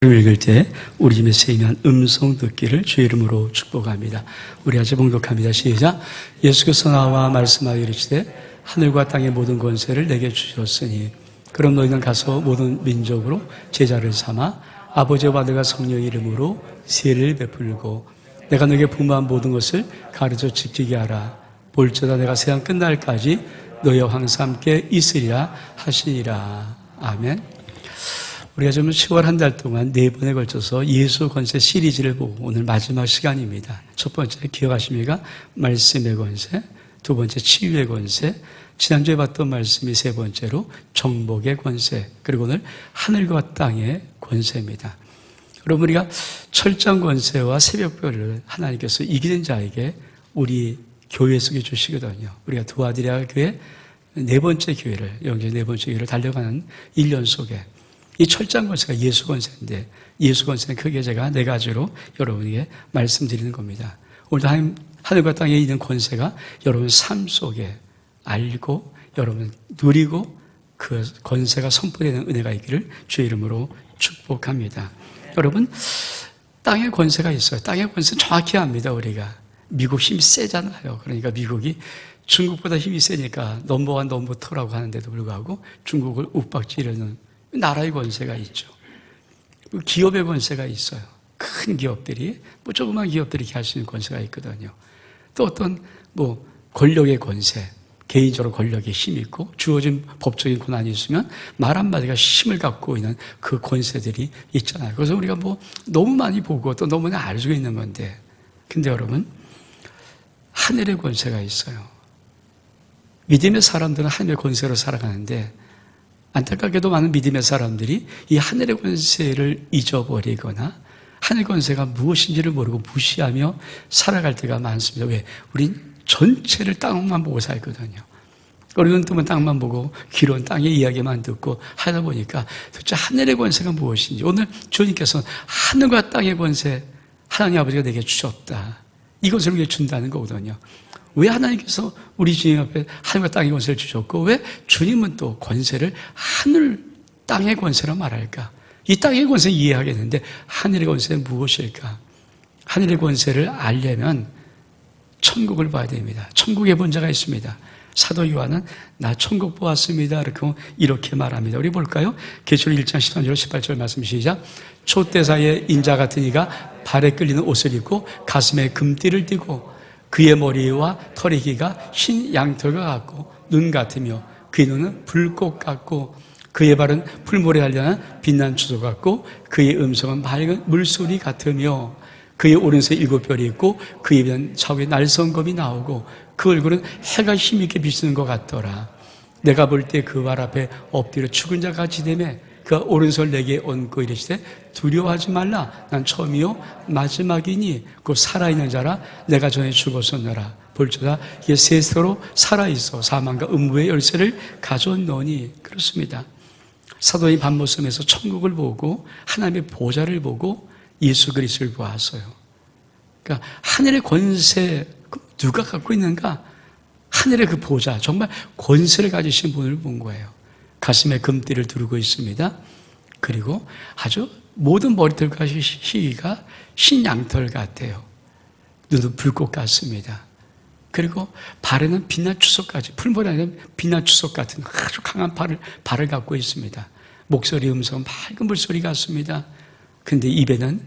읽을 때 우리 집에 세임한 음성 듣기를 주의 이름으로 축복합니다. 우리 같이 봉독합니다. 시작. 예수께서 나와 말씀하여 이르시되 하늘과 땅의 모든 권세를 내게 주셨으니 그럼 너희는 가서 모든 민족으로 제자를 삼아 아버지와 아들과 성령의 이름으로 세례를 베풀고 내가 너에게 분부한 모든 것을 가르쳐 지키게 하라. 볼지어다 내가 세상 끝날까지 너희와 항상 함께 있으리라 하시니라. 아멘. 우리가 지금 10월 한 달 동안 4번에 걸쳐서 예수 권세 시리즈를 보고 오늘 마지막 시간입니다. 첫 번째 기억하십니까? 말씀의 권세, 두 번째 치유의 권세, 지난주에 봤던 말씀이 세 번째로 정복의 권세, 그리고 오늘 하늘과 땅의 권세입니다. 여러분, 우리가 철장 권세와 새벽별을 하나님께서 이기는 자에게 우리 교회 속에 주시거든요. 우리가 도와드려야 할 교회 네 번째 교회를, 영계 네 번째 교회를 달려가는 1년 속에 이 철장 권세가 예수 권세인데, 예수 권세는 크게 제가 네 가지로 여러분에게 말씀드리는 겁니다. 오늘도 하늘과 땅에 있는 권세가 여러분 삶 속에 알고 여러분 누리고 그 권세가 선포되는 은혜가 있기를 주의 이름으로 축복합니다. 여러분, 땅의 권세가 있어요. 땅의 권세는 정확히 압니다. 우리가 미국 힘이 세잖아요. 그러니까 미국이 중국보다 힘이 세니까 넘버원 넘버투라고 하는데도 불구하고 중국을 윽박지르는 나라의 권세가 있죠. 기업의 권세가 있어요. 큰 기업들이, 조그만 기업들이 이렇게 할 수 있는 권세가 있거든요. 또 어떤 권력의 권세, 개인적으로 권력에 힘이 있고 주어진 법적인 권한이 있으면 말 한마디가 힘을 갖고 있는 그 권세들이 있잖아요. 그래서 우리가 너무 많이 보고 또 너무 알고 있는 건데, 근데 여러분, 하늘의 권세가 있어요. 믿음의 사람들은 하늘의 권세로 살아가는데 안타깝게도 많은 믿음의 사람들이 이 하늘의 권세를 잊어버리거나 하늘의 권세가 무엇인지를 모르고 무시하며 살아갈 때가 많습니다. 왜? 우린 전체를 땅만 보고 살거든요. 우리는 뜨면 땅만 보고 귀로는 땅의 이야기만 듣고 하다 보니까 도대체 하늘의 권세가 무엇인지, 오늘 주님께서는 하늘과 땅의 권세 하나님 아버지가 내게 주셨다, 이것을 우리에게 준다는 거거든요. 왜 하나님께서 우리 주님 앞에 하늘과 땅의 권세를 주셨고 왜 주님은 또 권세를 하늘 땅의 권세로 말할까? 이 땅의 권세는 이해하겠는데 하늘의 권세는 무엇일까? 하늘의 권세를 알려면 천국을 봐야 됩니다. 천국에 본 자가 있습니다. 사도 요한은 나 천국 보았습니다 이렇게 말합니다. 우리 볼까요? 계시록 1장 13절 18절 말씀 시작. 촛대사의 인자 같은 이가 발에 끌리는 옷을 입고 가슴에 금띠를 띠고 그의 머리와 털의 기가 흰 양털과 같고 눈 같으며 그의 눈은 불꽃 같고 그의 발은 풀물에 달려난 빛난 주소 같고 그의 음성은 맑은 물소리 같으며 그의 오른손에 7별이 있고 그의 입에는 좌우에 날성검이 나오고 그 얼굴은 해가 힘있게 비치는 것 같더라. 내가 볼 때 그 발 앞에 엎드려 죽은 자 같이 되매 그가 오른손을 내게 얹고 이르시되 두려워하지 말라. 난 처음이요 마지막이니 곧 살아있는 자라. 내가 전에 죽었었노라. 볼지어다 이게 세세로 살아있어 사망과 음부의 열쇠를 가져오노니. 그렇습니다. 사도의 밤모섬에서 천국을 보고 하나님의 보좌를 보고 예수 그리스도를 보았어요. 그러니까 하늘의 권세 누가 갖고 있는가? 하늘의 그 보좌, 정말 권세를 가지신 분을 본 거예요. 가슴에 금띠를 두르고 있습니다. 그리고 아주 모든 머리털과 희귀가 흰 양털 같아요. 눈은 불꽃 같습니다. 그리고 발에는 빛난 추석까지, 풀머리 아니라 빛난 추석 같은 아주 강한 발을 갖고 있습니다. 목소리 음성은 맑은 물소리 같습니다. 근데 입에는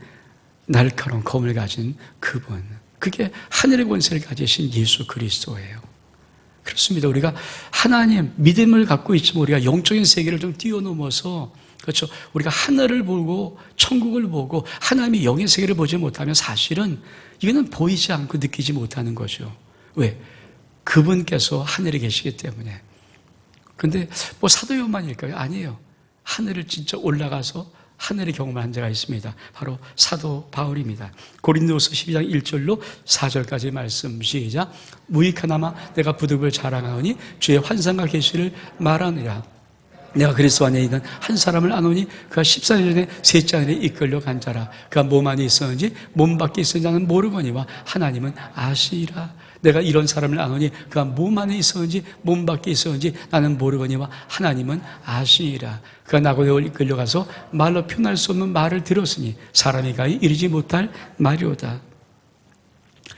날카로운 검을 가진 그분, 그게 하늘의 권세를 가지신 예수 그리스도예요. 그렇습니다. 우리가 하나님 믿음을 갖고 있지만 우리가 영적인 세계를 좀 뛰어넘어서, 그렇죠, 우리가 하늘을 보고 천국을 보고 하나님의 영의 세계를 보지 못하면 사실은 이거는 보이지 않고 느끼지 못하는 거죠. 왜? 그분께서 하늘에 계시기 때문에. 근데 사도 요한만일까요? 아니에요. 하늘을 진짜 올라가서 하늘의 경험을 한 자가 있습니다. 바로 사도 바울입니다. 고린도서 12장 1절로 4절까지 말씀 시작. 무익하나마 내가 부득을 자랑하오니 주의 환상과 계시를 말하느라. 내가 그리스도 안에 있는 한 사람을 아노니 그가 14년 전에 셋째 안에 이끌려 간 자라. 그가 몸 안에 있었는지 몸 밖에 있었는지 나는 모르거니와 하나님은 아시리라. 내가 이런 사람을 아노니 그가 몸 안에 있었는지 몸 밖에 있었는지 나는 모르거니와 하나님은 아시니라. 그가 나고에 끌려가서 말로 표현할 수 없는 말을 들었으니 사람이 가히 이르지 못할 말이오다.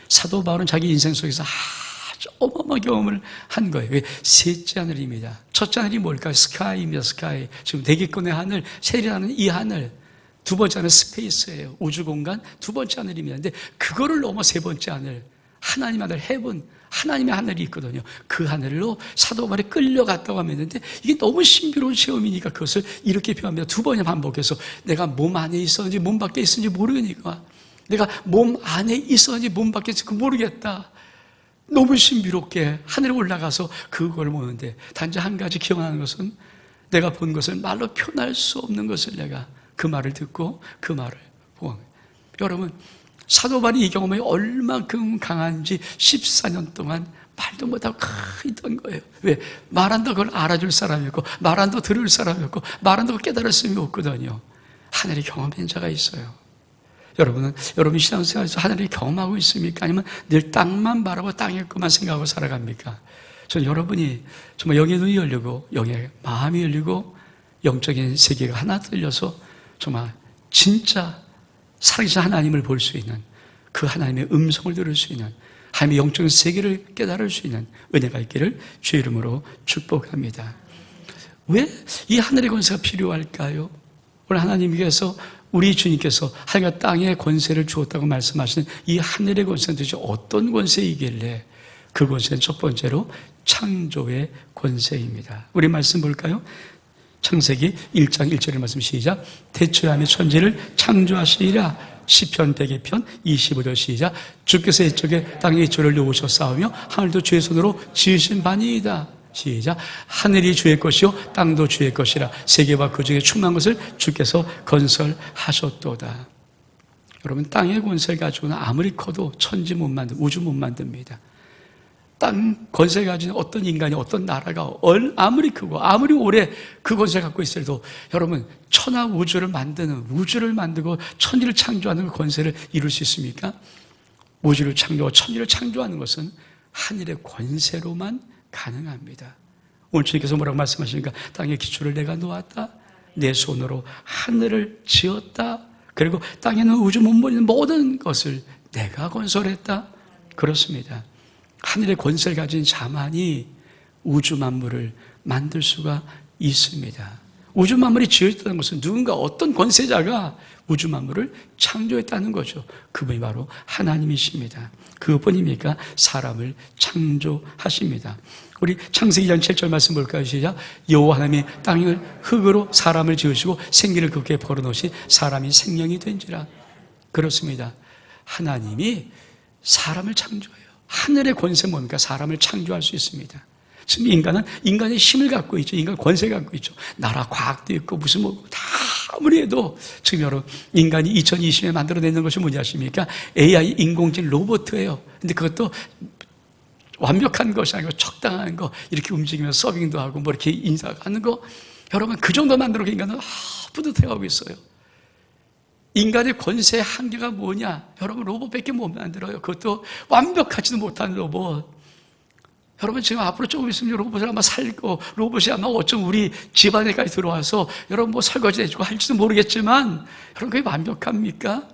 사도 바울은 자기 인생 속에서 아주 어마어마한 경험을 한 거예요. 셋째 하늘입니다. 첫째 하늘이 뭘까요? 스카이입니다. 스카이. 지금 대기권의 하늘, 세리라는 이 하늘. 두 번째 하늘 스페이스예요. 우주 공간 두 번째 하늘입니다. 근데 그거를 넘어 세 번째 하늘, 하나님 하늘, 헤븐, 하나님의 하늘이 있거든요. 그 하늘로 사도 바울이 끌려갔다고 하는데 이게 너무 신비로운 체험이니까 그것을 이렇게 표현합니다. 두 번에 반복해서 내가 몸 안에 있었는지 몸 밖에 있었는지 모르니까, 내가 몸 안에 있었는지 몸 밖에 있었는지 모르겠다. 너무 신비롭게 하늘에 올라가서 그걸 보는데 단지 한 가지 기억하는 것은 내가 본 것을 말로 표현할 수 없는 것을 내가 그 말을 듣고 그 말을 보고. 여러분, 사도 바울이 이 경험이 얼만큼 강한지 14년 동안 말도 못하고 있던 거예요. 왜? 말한다고 그걸 알아줄 사람이 없고 말한다고 들을 사람이 없고 말한다고 깨달을 사람이 없거든요. 하늘의 경험한 자가 있어요. 여러분은 여러분 신앙생활에서 하늘을 경험하고 있습니까? 아니면 늘 땅만 바라보고 땅의 것만 생각하고 살아갑니까? 저는 여러분이 정말 영의 눈이 열리고 영의 마음이 열리고 영적인 세계가 하나 들려서 정말 진짜 살아계신 하나님을 볼 수 있는, 그 하나님의 음성을 들을 수 있는, 하나님의 영적인 세계를 깨달을 수 있는 은혜가 있기를 주의 이름으로 축복합니다. 왜 이 하늘의 권세가 필요할까요? 오늘 하나님께서, 우리 주님께서 하늘과 땅의 권세를 주었다고 말씀하시는 이 하늘의 권세는 도대체 어떤 권세이길래, 그 권세는 첫 번째로 창조의 권세입니다. 우리 말씀 볼까요? 창세기 1장 1절의 말씀 시작. 태초에 하며 천지를 창조하시니라. 시편 100편 25절 시작. 주께서 이쪽에 땅의 이쪽을 놓으셔 싸우며 하늘도 주의 손으로 지으신 바니이다. 시작. 하늘이 주의 것이요 땅도 주의 것이라. 세계와 그 중에 충만한 것을 주께서 건설하셨도다. 여러분, 땅의 권세를 가지고는 아무리 커도 천지 못 만듭니다. 우주 못 만듭니다. 땅 권세 가진 어떤 인간이, 어떤 나라가 아무리 크고 아무리 오래 그 권세를 갖고 있어도 여러분, 천하 우주를 만드는, 우주를 만들고 천지를 창조하는 그 권세를 이룰 수 있습니까? 우주를 창조하고 천지를 창조하는 것은 하늘의 권세로만 가능합니다. 오늘 주님께서 뭐라고 말씀하시니까 땅의 기초를 내가 놓았다. 내 손으로 하늘을 지었다. 그리고 땅에는 우주 문물인 모든 것을 내가 건설했다. 그렇습니다. 하늘의 권세를 가진 자만이 우주 만물을 만들 수가 있습니다. 우주 만물이 지어졌다는 것은 누군가, 어떤 권세자가 우주 만물을 창조했다는 거죠. 그분이 바로 하나님이십니다. 그분이니까 사람을 창조하십니다. 우리 창세기 2장 7절 말씀 볼까요? 시작. 여호와 하나님이 땅을 흙으로 사람을 지으시고 생기를 그렇게 벌어놓으시 사람이 생명이 된지라. 그렇습니다. 하나님이 사람을 창조해요. 하늘의 권세 뭡니까? 사람을 창조할 수 있습니다. 지금 인간은 인간의 힘을 갖고 있죠. 인간 권세를 갖고 있죠. 나라 과학도 있고 무슨 다 아무리 해도 지금 여러분, 인간이 2020년에 만들어내는 것이 뭔지 아십니까? AI 인공지능 로봇이에요. 근데 그것도 완벽한 것이 아니고 적당한 거, 이렇게 움직이면서 서빙도 하고 뭐 이렇게 인사하는 거, 여러분 그 정도 만들어 인간은 뿌듯해하고 있어요. 인간의 권세의 한계가 뭐냐? 여러분, 로봇밖에 못 만들어요. 그것도 완벽하지도 못한 로봇. 여러분, 지금 앞으로 조금 있으면 로봇을 아마 살고, 로봇이 아마 어쩜 우리 집안에까지 들어와서 여러분 뭐 설거지 해주고 할지도 모르겠지만, 여러분 그게 완벽합니까?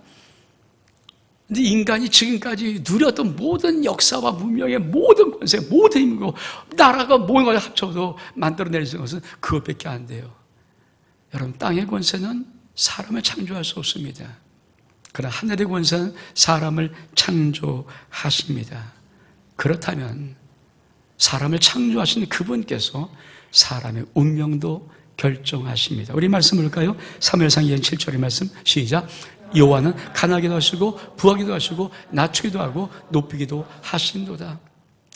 근데 인간이 지금까지 누렸던 모든 역사와 문명의 모든 권세, 모든 힘이고 나라가 모든 걸 합쳐도 만들어낼 수 있는 것은 그것밖에 안 돼요. 여러분, 땅의 권세는 사람을 창조할 수 없습니다. 그러나 하늘의 권세는 사람을 창조하십니다. 그렇다면 사람을 창조하신 그분께서 사람의 운명도 결정하십니다. 우리 말씀 볼까요? 사무엘상 2장 7절의 말씀 시작. 여호와는 강하기도 하시고 부하기도 하시고 낮추기도 하고 높이기도 하신도다.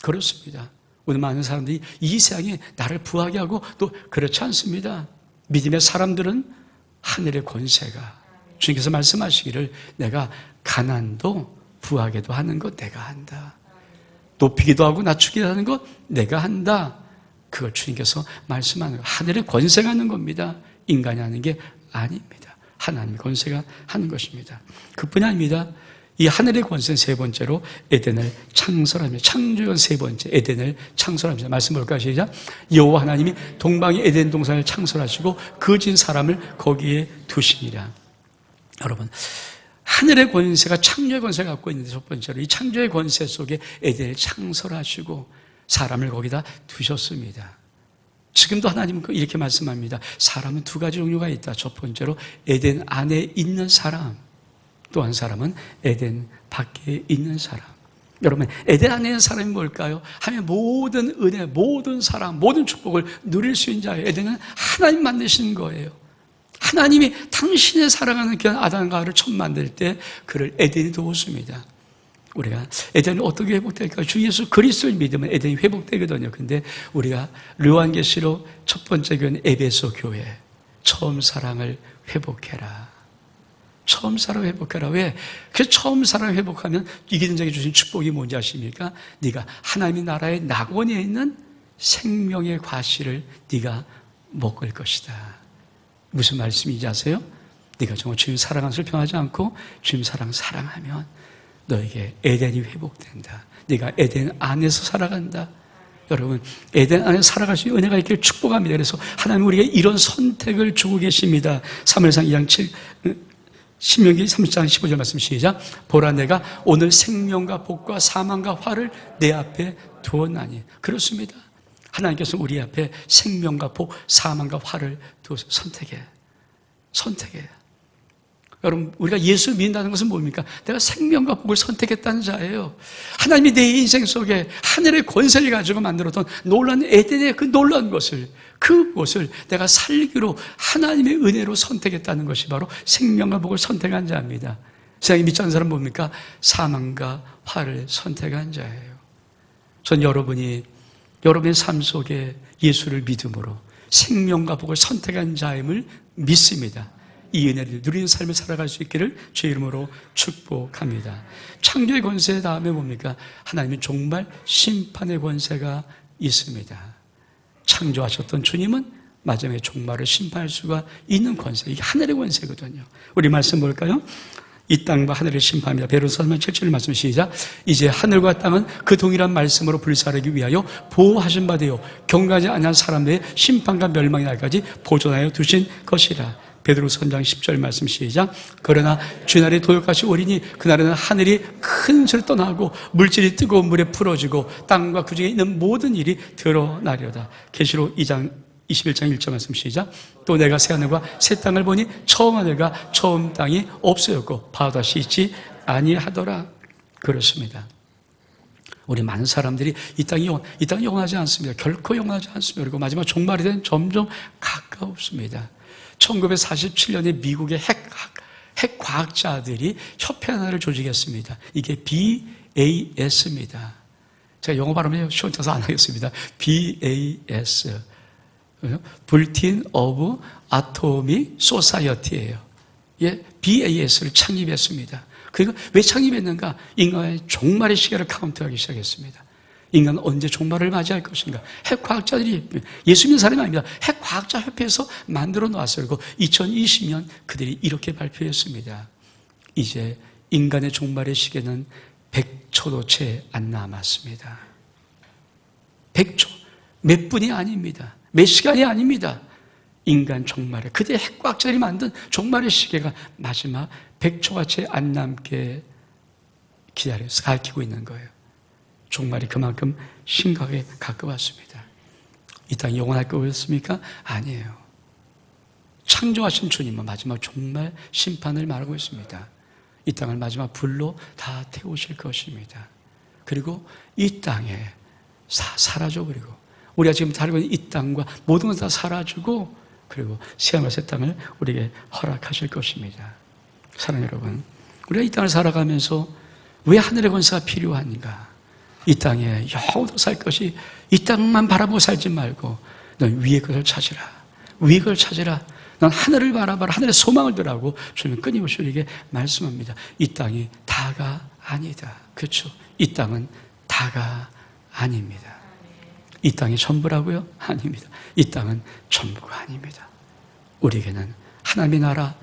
그렇습니다. 오늘 많은 사람들이 이 세상에 나를 부하게 하고 또 그렇지 않습니다. 믿음의 사람들은 하늘의 권세가, 주님께서 말씀하시기를 내가 가난도 부하게도 하는 것 내가 한다. 높이기도 하고 낮추기도 하는 것 내가 한다. 그걸 주님께서 말씀하는 것. 하늘의 권세가 하는 겁니다. 인간이 하는 게 아닙니다. 하나님의 권세가 하는 것입니다. 그뿐이 아닙니다. 이 하늘의 권세는 세 번째로 에덴을 창설합니다. 창조의 세 번째, 에덴을 창설합니다. 말씀 볼까요? 시작. 여호와 하나님이 동방의 에덴 동산을 창설하시고 거진 사람을 거기에 두시니라. 여러분, 하늘의 권세가 창조의 권세를 갖고 있는데 첫 번째로 이 창조의 권세 속에 에덴을 창설하시고 사람을 거기다 두셨습니다. 지금도 하나님은 이렇게 말씀합니다. 사람은 두 가지 종류가 있다. 첫 번째로 에덴 안에 있는 사람, 또 한 사람은 에덴 밖에 있는 사람. 여러분, 에덴 안에 있는 사람이 뭘까요? 하나님의 모든 은혜, 모든 사랑, 모든 축복을 누릴 수 있는 자예요. 에덴은 하나님 만드신 거예요. 하나님이 당신의 사랑하는 귀한 아담과 하와를 처음 만들 때 그를 에덴이 도웠습니다. 우리가 에덴이 어떻게 회복될까요? 주 예수 그리스도를 믿으면 에덴이 회복되거든요. 근데 우리가 요한계시록 첫 번째 교회는 에베소 교회, 처음 사랑을 회복해라. 처음 사랑을 회복해라. 왜? 그 처음 사랑을 회복하면 이기는 자에게 주신 축복이 뭔지 아십니까? 네가 하나님의 나라의 낙원에 있는 생명의 과실을 네가 먹을 것이다. 무슨 말씀인지 아세요? 네가 정말 주님 사랑한 것을 변하지 않고 주님 사랑하면 너에게 에덴이 회복된다. 네가 에덴 안에서 살아간다. 여러분, 에덴 안에서 살아갈 수 있는 은혜가 있기를 축복합니다. 그래서 하나님 우리에게 이런 선택을 주고 계십니다. 사무엘상 2장 7 신명기 30장 15절 말씀 시작. 보라, 내가 오늘 생명과 복과 사망과 화를 내 앞에 두었나니. 그렇습니다. 하나님께서 우리 앞에 생명과 복, 사망과 화를 두어서 선택해. 여러분, 우리가 예수 믿는다는 것은 뭡니까? 내가 생명과 복을 선택했다는 자예요. 하나님이 내 인생 속에 하늘의 권세를 가지고 만들었던 놀라운 에덴의 그 놀라운 것을, 그것을 내가 살기로 하나님의 은혜로 선택했다는 것이 바로 생명과 복을 선택한 자입니다. 세상에 믿지 않는 사람은 뭡니까? 사망과 화를 선택한 자예요. 전 여러분의 삶 속에 예수를 믿음으로 생명과 복을 선택한 자임을 믿습니다. 이 은혜를 누리는 삶을 살아갈 수 있기를 주의 이름으로 축복합니다. 창조의 권세 다음에 뭡니까? 하나님은 정말 심판의 권세가 있습니다. 창조하셨던 주님은 마지막에 종말을 심판할 수가 있는 권세, 이게 하늘의 권세거든요. 우리 말씀 볼까요? 이 땅과 하늘을 심판합니다. 베드로서 7절 말씀 시작. 이제 하늘과 땅은 그 동일한 말씀으로 불사르기 위하여 보호하신 바 되어 경건하지 않은 사람들의 심판과 멸망의 날까지 보존하여 두신 것이라. 베드로서 3장 10절 말씀 시작. 그러나 주날이 도역하시 오리니 그날에는 하늘이 큰 소리를 떠나고 물질이 뜨거운 물에 풀어지고 땅과 그 중에 있는 모든 일이 드러나려다. 계시록 2장 21장 1절 말씀 시작. 또 내가 새 하늘과 새 땅을 보니 처음 하늘과 처음 땅이 없어졌고 바다도 다시 있지 아니하더라. 그렇습니다. 우리 많은 사람들이 이 땅이 영원하지 않습니다. 결코 영원하지 않습니다. 그리고 마지막 종말이 된 점점 가까웠습니다. 1947년에 미국의 핵 과학자들이 협회 하나를 조직했습니다. 이게 BAS입니다. 제가 영어 발음이 시원찮아서 안 하겠습니다. BAS. Bulletin of Atomic Society예요. 예, BAS를 창립했습니다. 그리고 왜 창립했는가? 인간의 종말의 시계를 카운트하기 시작했습니다. 인간은 언제 종말을 맞이할 것인가? 핵과학자들이, 예수 믿는 사람이 아닙니다. 핵과학자 협회에서 만들어 놨어요. 그리고 2020년 그들이 이렇게 발표했습니다. 이제 인간의 종말의 시계는 100초도 채 안 남았습니다. 100초. 몇 분이 아닙니다. 몇 시간이 아닙니다. 인간 종말에, 그때 핵과학자들이 만든 종말의 시계가 마지막 100초가 채 안 남게 기다려서 가르치고 있는 거예요. 종말이 그만큼 심각하게 가까웠습니다. 이 땅이 영원할 거였습니까? 아니에요. 창조하신 주님은 마지막 종말 심판을 말하고 있습니다. 이 땅을 마지막 불로 다 태우실 것입니다. 그리고 이 땅에 사라져버리고 우리가 지금 살고 있는 이 땅과 모든 것 다 사라지고 그리고 새하늘과 새 땅을 우리에게 허락하실 것입니다. 사랑하는 여러분, 우리가 이 땅을 살아가면서 왜 하늘의 권세가 필요한가? 이 땅에 영원토록 살 것이 이 땅만 바라보고 살지 말고 넌 위의 것을 찾으라. 위의 것을 찾으라. 넌 하늘을 바라봐라. 하늘의 소망을 두라고 주님은 끊임없이 우리에게 말씀합니다. 이 땅이 다가 아니다. 그렇죠? 이 땅은 다가 아닙니다. 이 땅이 전부라고요? 아닙니다. 이 땅은 전부가 아닙니다. 우리에게는 하나님의 나라,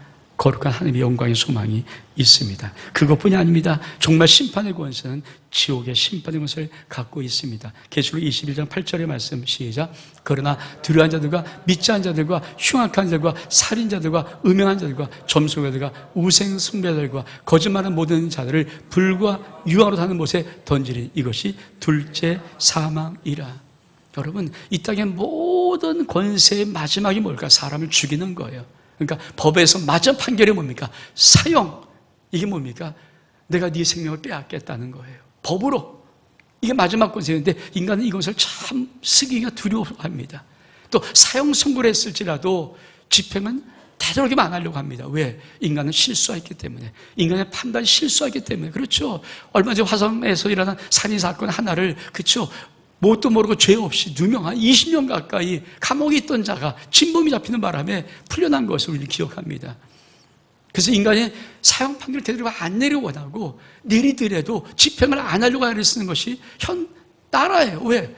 거룩한 하나님의 영광의 소망이 있습니다. 그것뿐이 아닙니다. 정말 심판의 권세는 지옥의 심판의 권세를 갖고 있습니다. 계시록 21장 8절의 말씀 시작. 그러나 두려워한 자들과 믿지 않은 자들과 흉악한 자들과 살인자들과 음행한 자들과 점술가들과 우생 숭배자들과 거짓말하는 모든 자들을 불과 유황으로 타는 못에 던지리. 이것이 둘째 사망이라. 여러분, 이 땅의 모든 권세의 마지막이 뭘까? 사람을 죽이는 거예요. 그러니까 법에서 마지막 판결이 뭡니까? 사형. 이게 뭡니까? 내가 네 생명을 빼앗겠다는 거예요. 법으로. 이게 마지막 권세인데 인간은 이것을 참 쓰기가 두려워합니다. 또 사형 선고를 했을지라도 집행은 되도록이면 안 하려고 합니다. 왜? 인간은 실수했기 때문에. 인간의 판단이 실수했기 때문에. 그렇죠. 얼마 전 화성에서 일어난 살인사건 하나를, 그렇죠, 뭣도 모르고 죄 없이 누명한 20년 가까이 감옥에 있던 자가 진범이 잡히는 바람에 풀려난 것을 우리는 기억합니다. 그래서 인간의 사형 판결을 제대로 안 내려고 하고 내리더라도 집행을 안 하려고 하는 것이 현 나라예요. 왜?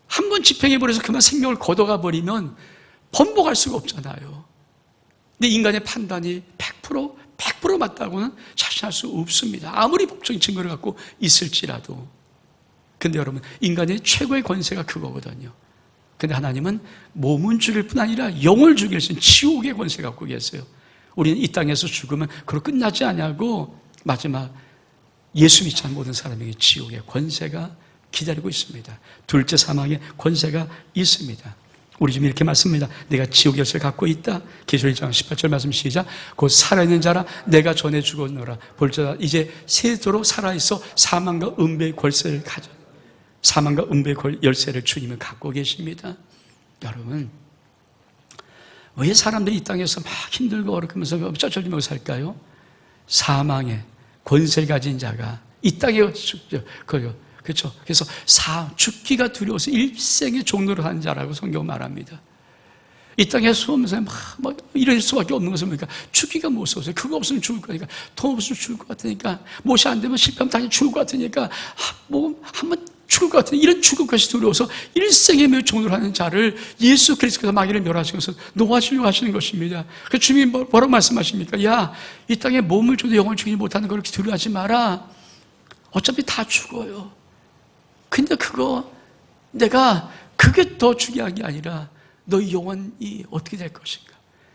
한 번 집행해버려서 그만 생명을 걷어가 버리면 번복할 수가 없잖아요. 근데 인간의 판단이 100% 맞다고는 자신할 수 없습니다. 아무리 법적인 증거를 갖고 있을지라도. 근데 여러분, 인간의 최고의 권세가 그거거든요. 근데 하나님은 몸은 죽일 뿐 아니라 영을 죽일 수 있는 지옥의 권세 갖고 계세요. 우리는 이 땅에서 죽으면 그로 끝나지 않냐고 마지막 예수 믿지 않는 모든 사람에게 지옥의 권세가 기다리고 있습니다. 둘째 사망의 권세가 있습니다. 우리 지금 이렇게 말씀합니다. 내가 지옥의 열쇠를 갖고 있다. 계시록 1장 18절 말씀 시작. 곧 살아있는 자라 내가 전에 죽었노라. 볼지어다 이제 세도록 살아있어 사망과 음배의 권세를 가져. 사망과 음배의 열쇠를 주님은 갖고 계십니다. 여러분, 왜 사람들이 이 땅에서 막 힘들고 어렵면서 쩌쩌리면서 살까요? 사망의 권세를 가진 자가 이 땅에 죽죠. 그렇죠. 그래서 죽기가 두려워서 일생의 종로를 하는 자라고 성경 말합니다. 이 땅에 수험에서 막 이럴 수밖에 없는 것은 뭡니까? 죽기가 무서워서 그거 없으면 죽을 거니까, 돈 없으면 죽을 것 같으니까, 못이 안 되면 실패하면 당연히 죽을 것 같으니까, 한번 죽을 것 같은 이런 죽을 것이 두려워서 일생의 종로를 하는 자를 예수 그리스도께서 마귀를 멸하시면서 놓아주려고 하시는 것입니다. 그 주님이 뭐라고 말씀하십니까? 야, 이 땅에 몸을 줘도 영을 죽이지 못하는 걸 그렇게 두려워하지 마라. 어차피 다 죽어요. 근데 그게 더 중요한 게 아니라 너희 영혼이 어떻게 될 것인가?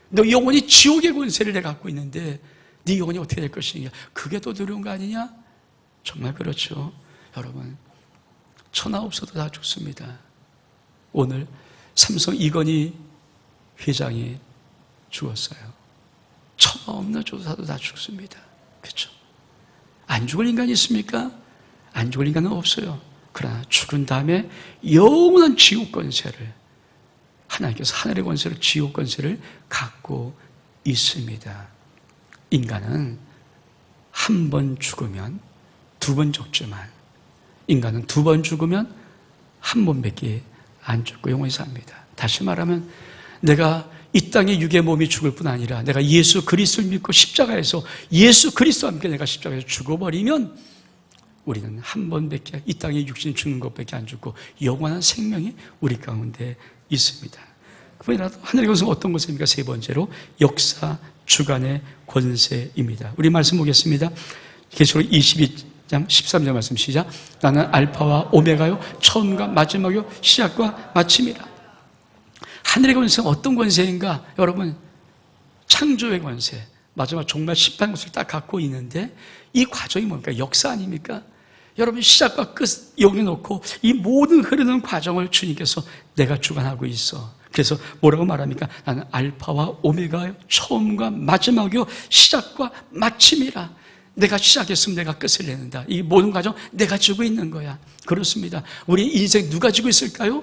너희 영혼이 지옥의 권세를 내가 갖고 있는데 네 영혼이 어떻게 될 것인가? 그게 더 두려운 거 아니냐? 정말 그렇죠. 여러분, 천하 없어도 다 죽습니다. 오늘 삼성 이건희 회장이 죽었어요. 천하 없는 조사도 다 죽습니다. 그렇죠? 안 죽을 인간이 있습니까? 안 죽을 인간은 없어요. 그러나 죽은 다음에 영원한 지옥 권세를, 하나님께서 하늘의 권세를, 지옥 권세를 갖고 있습니다. 인간은 한 번 죽으면 두 번 죽지만 인간은 두 번 죽으면 한 번밖에 안 죽고 영원히 삽니다. 다시 말하면 내가 이 땅의 육의 몸이 죽을 뿐 아니라 내가 예수 그리스도를 믿고 십자가에서 예수 그리스도와 함께 내가 십자가에서 죽어버리면 우리는 한 번밖에, 이 땅의 육신이 죽는 것밖에 안 죽고 영원한 생명이 우리 가운데 있습니다. 그러나 하늘의 권세는 어떤 권세입니까? 세 번째로 역사 주관의 권세입니다. 우리 말씀 보겠습니다. 계시록 22장 13절 말씀 시작. 나는 알파와 오메가요 처음과 마지막이요 시작과 마침이라. 하늘의 권세는 어떤 권세인가? 여러분, 창조의 권세, 마지막 정말 심판 것을 딱 갖고 있는데 이 과정이 뭡니까? 역사 아닙니까? 여러분, 시작과 끝 여기 놓고 이 모든 흐르는 과정을 주님께서 내가 주관하고 있어. 그래서 뭐라고 말합니까? 나는 알파와 오메가요 처음과 마지막이요 시작과 마침이라. 내가 시작했으면 내가 끝을 내는다. 이 모든 과정 내가 지고 있는 거야. 그렇습니다. 우리 인생 누가 지고 있을까요?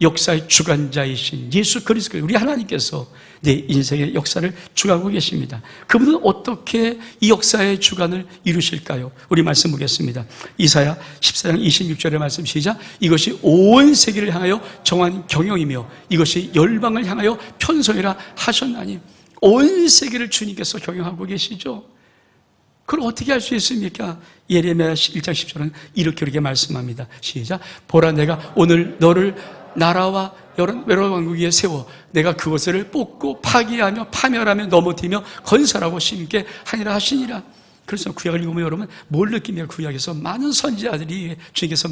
역사의 주관자이신 예수 그리스도, 우리 하나님께서 내 인생의 역사를 주관하고 계십니다. 그분은 어떻게 이 역사의 주관을 이루실까요? 우리 말씀 보겠습니다. 이사야 14장 26절의 말씀 시작. 이것이 온 세계를 향하여 정한 경영이며 이것이 열방을 향하여 편성이라 하셨나니. 온 세계를 주님께서 경영하고 계시죠. 그걸 어떻게 할 수 있습니까? 예레미야 1장 10절은 이렇게 말씀합니다. 시작. 보라, 내가 오늘 너를 나라와 여러 왕국 위에 세워 내가 그것을 뽑고 파기하며 파멸하며 넘어뜨리며 건설하고 심게 하니라 하시니라. 그래서 구약을 읽으면 여러분 뭘 느끼며 구약에서 많은 선지자들이 주님께서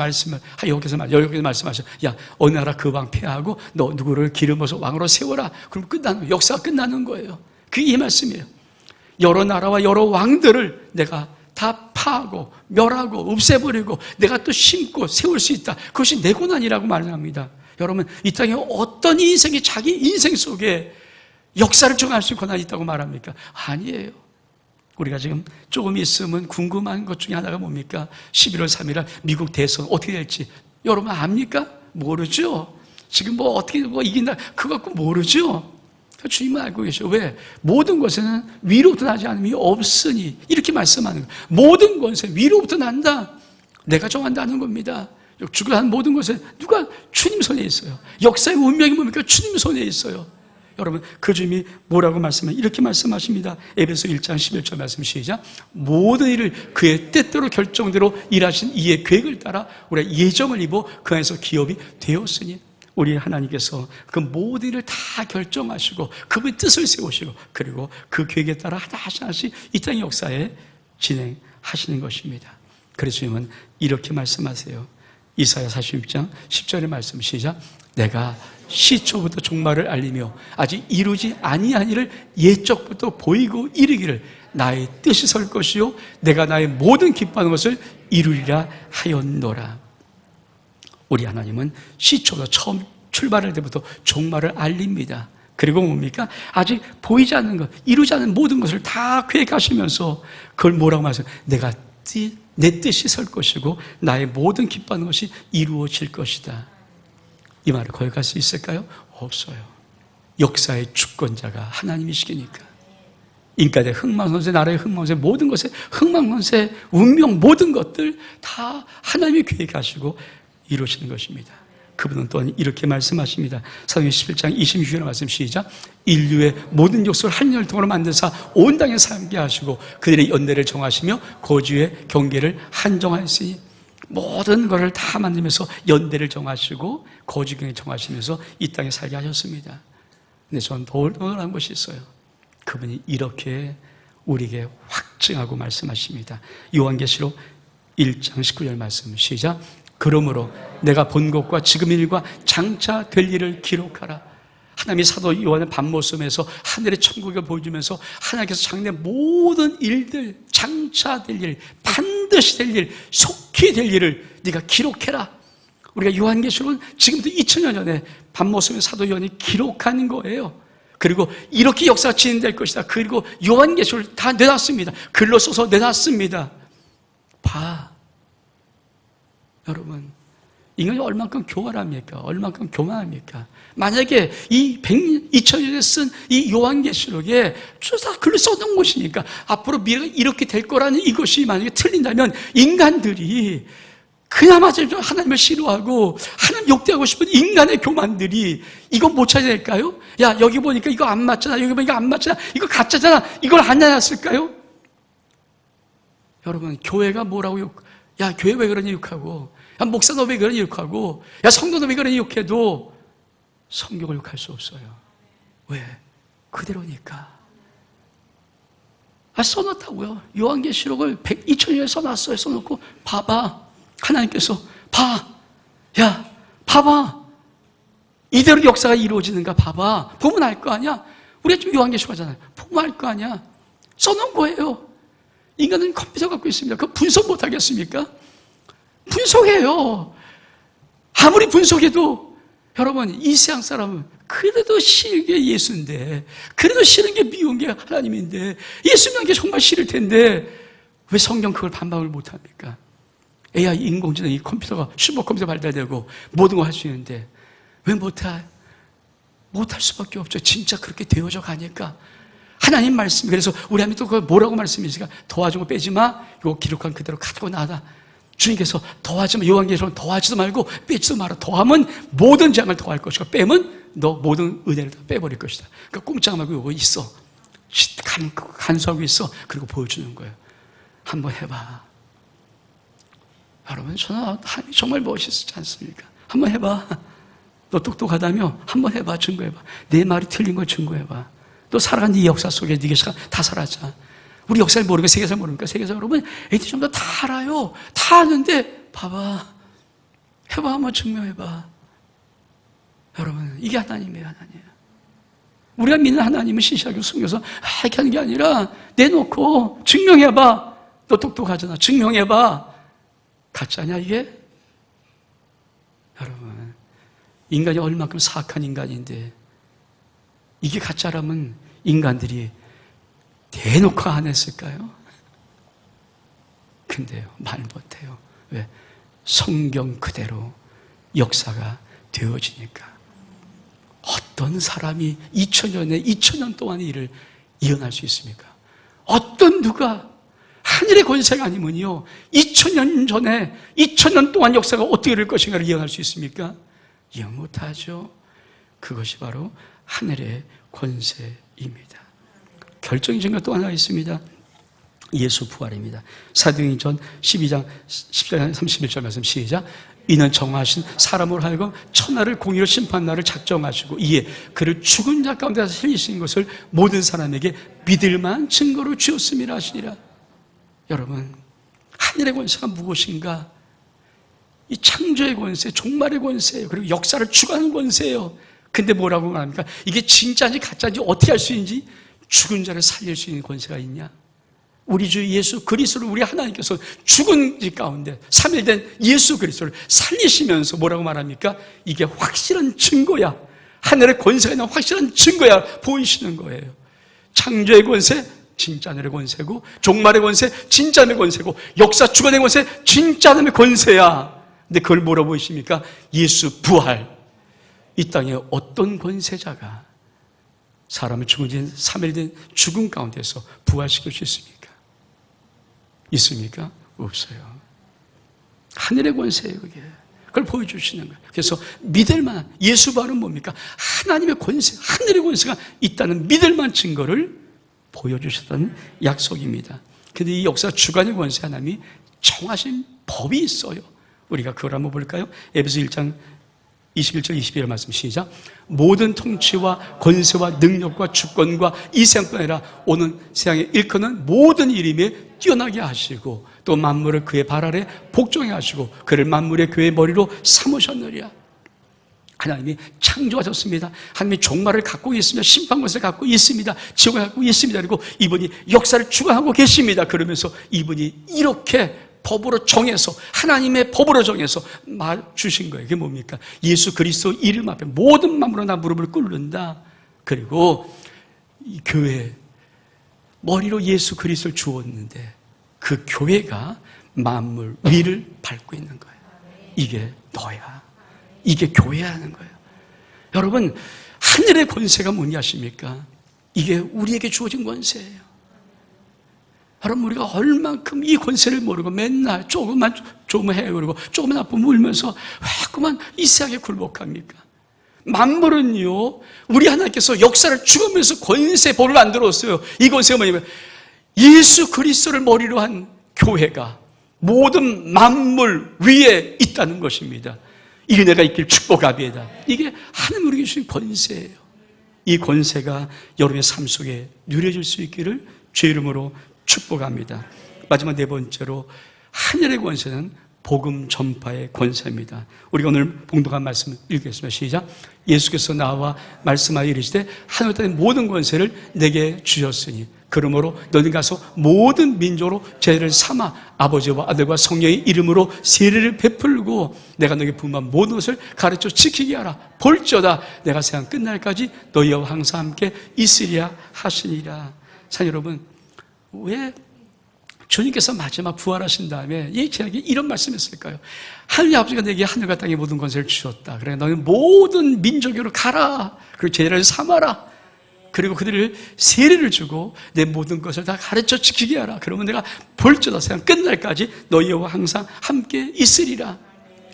여기서 말씀하셔. 야, 어느 나라 그 왕 폐하고 너 누구를 기름어서 왕으로 세워라. 그럼 역사가 끝나는 거예요. 그게 이 말씀이에요. 여러 나라와 여러 왕들을 내가 다 파하고 멸하고 없애버리고 내가 또 심고 세울 수 있다. 그것이 내 고난이라고 말합니다. 여러분, 이 땅에 어떤 인생이 자기 인생 속에 역사를 정할 수 있는 고난이 있다고 말합니까? 아니에요. 우리가 지금 조금 있으면 궁금한 것 중에 하나가 뭡니까? 11월 3일 미국 대선 어떻게 될지 여러분 압니까? 모르죠. 지금 어떻게 이긴다 그거 갖고 모르죠. 주님은 알고 계셔. 왜? 모든 것에는 위로부터 나지 않음이 없으니 이렇게 말씀하는 거예요. 모든 것에 위로부터 난다. 내가 정한다는 겁니다. 주관한 모든 것에 누가? 주님 손에 있어요. 역사의 운명이 뭡니까? 주님 손에 있어요. 여러분, 그 주님이 뭐라고 말씀하면 이렇게 말씀하십니다. 에베소 1장 11절 말씀 시작. 모든 일을 그의 뜻대로 결정대로 일하신 이의 계획을 따라 우리가 예정을 입어 그 안에서 기업이 되었으니 우리 하나님께서 그 모든 일을 다 결정하시고 그분의 뜻을 세우시고 그리고 그 계획에 따라 하나씩 이 땅의 역사에 진행하시는 것입니다. 그래서 주님은 이렇게 말씀하세요. 이사야 46장 10절의 말씀 시작. 내가 시초부터 종말을 알리며 아직 이루지 아니한 일을 예적부터 보이고 이르기를 나의 뜻이 설 것이요 내가 나의 모든 기뻐하는 것을 이루리라 하였노라. 우리 하나님은 시초부터 처음 출발할 때부터 종말을 알립니다. 그리고 뭡니까? 아직 보이지 않는 것, 이루지 않는 모든 것을 다 계획하시면서 그걸 뭐라고 말하세요? 내 뜻이 설 것이고 나의 모든 기뻐하는 것이 이루어질 것이다. 이 말을 거역할 수 있을까요? 없어요. 역사의 주권자가 하나님이시기니까. 인간의 흥망성쇠, 나라의 흥망성쇠, 모든 것의 흥망성쇠, 운명 모든 것들 다 하나님이 계획하시고 이루시는 것입니다. 그분은 또한 이렇게 말씀하십니다. 사도행전 11장 26절 말씀 시작. 인류의 모든 족속을 한 혈통으로 만드사 온 땅에 살게 하시고 그들의 연대를 정하시며 거주의 경계를 한정하였으니 모든 것을 다 만들면서 연대를 정하시고 거주경을 정하시면서 이 땅에 살게 하셨습니다. 근데 저는 더 놀라운 것이 있어요. 그분이 이렇게 우리에게 확증하고 말씀하십니다. 요한계시록 1장 19절 말씀 시작. 그러므로 내가 본 것과 지금 일과 장차 될 일을 기록하라. 하나님이 사도 요한의 밤모습에서 하늘의 천국을 보여주면서 하나님께서 장래 모든 일들, 장차 될 일, 반드시 될 일, 속히 될 일을 네가 기록해라. 우리가 요한계시록은 지금부터 2000년 전에 밤모습의 사도 요한이 기록한 거예요. 그리고 이렇게 역사가 진행될 것이다. 그리고 요한계시록을 다 내놨습니다. 글로 써서 내놨습니다. 봐. 여러분, 인간이 얼만큼 교활합니까? 얼만큼 교만합니까? 만약에 이 2000년에 쓴 이 요한계시록에 다 글로 써놓은 것이니까 앞으로 미래가 이렇게 될 거라는 이것이 만약에 틀린다면 인간들이 그나마 하나님을 싫어하고 하나님 욕대하고 싶은 인간의 교만들이 이거 못 찾아낼까요? 야, 여기 보니까 이거 안 맞잖아. 여기 보니까 안 맞잖아. 이거 가짜잖아. 이걸 안 내놨을까요? 여러분, 교회가 뭐라고 야, 교회 왜 그러니 욕하고, 야, 목사 너 왜 그러니 욕하고, 야, 성도 너 왜 그러니 욕해도 성경을 욕할 수 없어요. 왜? 그대로니까. 써놨다고요. 요한계시록을 2000년에 써놨어요. 써놓고 봐봐. 하나님께서 봐. 야, 봐봐. 이대로 역사가 이루어지는가 봐봐. 보면 알 거 아니야. 우리가 지금 요한계시록 하잖아요. 보면 알 거 아니야. 써놓은 거예요. 인간은 컴퓨터 갖고 있습니다. 그거 분석 못 하겠습니까? 분석해요. 아무리 분석해도 여러분, 이 세상 사람은 그래도 싫은 게 예수인데, 그래도 싫은 게 미운 게 하나님인데, 예수 믿는 게 정말 싫을 텐데 왜 성경 그걸 반박을 못 합니까? AI, 인공지능, 이 컴퓨터가 슈퍼컴퓨터 발달되고 모든 걸 할 수 있는데 왜 못할 수밖에 없죠. 진짜 그렇게 되어져 가니까. 하나님 말씀, 그래서 우리 하나님 또 그걸 뭐라고 말씀이시까? 더하지 마, 빼지 마. 이거 기록한 그대로 가지고 나다. 주님께서 더하지 마, 요한계시록은 더하지도 말고 빼지도 마라. 더하면 모든 재앙을 더할 것이고 빼면 너 모든 은혜를 다 빼버릴 것이다. 그러니까 꼼짝 말고 이거 있어. 간수하고 있어. 그리고 보여주는 거예요. 한번 해봐. 여러분, 저는 하나님 정말 멋있지 않습니까? 한번 해봐. 너 똑똑하다며? 한번 해봐, 증거해봐. 내 말이 틀린 걸 증거해봐. 너 살아간 네 역사 속에 네가 다 살았잖아. 우리 역사를 모르고 세계사 모르니까 세계사 여러분 애들이 전부 다 알아요. 다 아는데 봐봐. 해봐, 한번 증명해봐. 여러분, 이게 하나님이에요, 하나님. 우리가 믿는 하나님은 신실하게 숨겨서 이렇게 하는 게 아니라 내놓고 증명해봐. 너 똑똑하잖아. 증명해봐. 가짜냐 이게? 여러분, 인간이 얼마큼 사악한 인간인데 이게 가짜라면 인간들이 대놓고 안 했을까요? 근데요, 말 못해요. 왜? 성경 그대로 역사가 되어지니까. 어떤 사람이 2000년 동안의 일을 이어날 수 있습니까? 어떤 누가 하늘의 권세가 아니면요 2000년 전에 2000년 동안 역사가 어떻게 될 것인가를 이어갈 수 있습니까? 이해 못하죠. 그것이 바로 하늘의 권세입니다. 결정적인 것 또 하나 있습니다. 예수 부활입니다. 사도행전 12장 31절 말씀 시작. 이는 정하신 사람으로 하여금 천하를 공의로 심판 날을 작정하시고 이에 그를 죽은 자 가운데서 살리신 것을 모든 사람에게 믿을 만한 증거로 주었음이라 하시니라. 여러분, 하늘의 권세가 무엇인가? 이 창조의 권세, 종말의 권세예요. 그리고 역사를 주관하는 권세예요. 근데 뭐라고 말합니까? 이게 진짜인지 가짜인지 어떻게 할 수 있는지 죽은 자를 살릴 수 있는 권세가 있냐? 우리 주 예수 그리스도를 우리 하나님께서 죽은 지 가운데 3일 된 예수 그리스도를 살리시면서 뭐라고 말합니까? 이게 확실한 증거야. 하늘의 권세가 있는 확실한 증거야. 보이시는 거예요. 창조의 권세, 진짜 하늘의 권세고, 종말의 권세, 진짜 하늘의 권세고, 역사 주관의 권세, 진짜 하늘의 권세야. 근데 그걸 뭐라고 보이십니까? 예수 부활. 이 땅에 어떤 권세자가 사람을 죽은 지 3일 된 죽음 가운데서 부활시킬 수 있습니까? 있습니까? 없어요. 하늘의 권세예요, 그게. 그걸 보여주시는 거예요. 그래서 믿을 만한, 예수 부활은 뭡니까? 하나님의 권세, 하늘의 권세가 있다는 믿을 만한 증거를 보여주셨다는 약속입니다. 근데 이 역사 주관의 권세 하나님이 정하신 법이 있어요. 우리가 그걸 한번 볼까요? 에베소 1장 21절 22절 말씀 시작. 모든 통치와 권세와 능력과 주권과 이 세상뿐 아니라 오는 세상에 일컫는 모든 이름에 뛰어나게 하시고 또 만물을 그의 발 아래 복종해 하시고 그를 만물의 교회의 머리로 삼으셨느니라. 하나님이 창조하셨습니다. 하나님이 종말을 갖고 있습니다. 심판권을 갖고 있습니다. 지옥을 갖고 있습니다. 그리고 이분이 역사를 주관하고 계십니다. 그러면서 이분이 이렇게 법으로 정해서 하나님의 법으로 정해서 말 주신 거예요. 그게 뭡니까? 예수 그리스도 이름 앞에 모든 만물로 나 무릎을 꿇는다. 그리고 이 교회 머리로 예수 그리스도를 주었는데 그 교회가 만물 위를 밟고 있는 거예요. 이게 너야. 이게 교회야 하는 거예요. 여러분, 하늘의 권세가 뭐냐 아십니까? 이게 우리에게 주어진 권세예요. 여러분, 우리가 얼만큼 이 권세를 모르고 맨날 조금만 해요. 그리고 조금만 아프면 울면서 왜 그만 이 세상에 굴복합니까? 만물은요, 우리 하나님께서 역사를 죽으면서 권세 법을 만들었어요. 이 권세가 뭐냐면 예수 그리스도를 머리로 한 교회가 모든 만물 위에 있다는 것입니다. 이 은혜가 있길 축복합니다. 이게 하나님 우리에게 주신 권세예요. 이 권세가 여러분의 삶 속에 누려질 수 있기를 주의 이름으로 축복합니다. 마지막 네 번째로 하늘의 권세는 복음 전파의 권세입니다. 우리가 오늘 봉독한 말씀을 읽겠습니다. 시작. 예수께서 나와 말씀하여 이르시되 하늘 땅의 모든 권세를 내게 주셨으니 그러므로 너는 가서 모든 민족으로 죄를 삼아 아버지와 아들과 성령의 이름으로 세례를 베풀고 내가 너에게 분부한 모든 것을 가르쳐 지키게 하라. 볼지어다 내가 세상 끝날까지 너희와 항상 함께 있으리라 하시니라. 자, 여러분, 왜 주님께서 마지막 부활하신 다음에 이 제에게 이런 말씀했을까요? 하나님 아버지가 내게 하늘과 땅의 모든 권세를 주셨다. 그래 너는 모든 민족으로 가라. 그리고 죄를 삼아라. 그리고 그들을 세례를 주고 내 모든 것을 다 가르쳐 지키게 하라. 그러면 내가 볼지어다 세상 끝날까지 너희와 항상 함께 있으리라.